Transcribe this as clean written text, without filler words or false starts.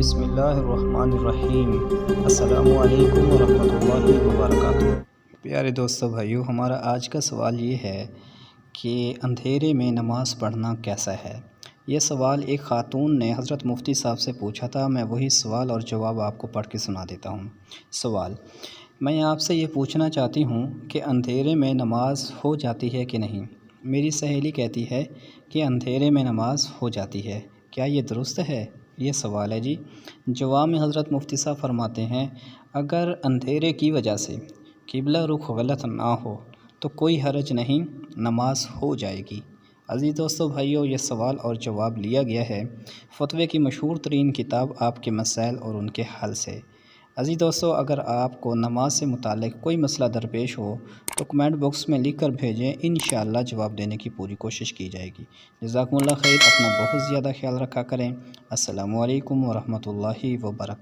بسم اللہ الرحمن الرحیم۔ السلام علیکم ورحمۃ اللہ وبرکاتہ۔ پیارے دوستو بھائیو، ہمارا آج کا سوال یہ ہے کہ اندھیرے میں نماز پڑھنا کیسا ہے؟ یہ سوال ایک خاتون نے حضرت مفتی صاحب سے پوچھا تھا۔ میں وہی سوال اور جواب آپ کو پڑھ کے سنا دیتا ہوں۔ سوال: میں آپ سے یہ پوچھنا چاہتی ہوں کہ اندھیرے میں نماز ہو جاتی ہے کہ نہیں؟ میری سہیلی کہتی ہے کہ اندھیرے میں نماز ہو جاتی ہے، کیا یہ درست ہے؟ یہ سوال ہے جی۔ جواب میں حضرت مفتی صاحب فرماتے ہیں، اگر اندھیرے کی وجہ سے قبلہ رخ غلط نہ ہو تو کوئی حرج نہیں، نماز ہو جائے گی۔ عزیز دوستو بھائیو، یہ سوال اور جواب لیا گیا ہے فتوے کی مشہور ترین کتاب آپ کے مسائل اور ان کے حل سے۔ عزیز دوستو، اگر آپ کو نماز سے متعلق کوئی مسئلہ درپیش ہو تو کمنٹ باکس میں لکھ کر بھیجیں، انشاءاللہ جواب دینے کی پوری کوشش کی جائے گی۔ جزاکم اللہ خیر، اپنا بہت زیادہ خیال رکھا کریں۔ السلام علیکم ورحمۃ اللہ وبرکاتہ۔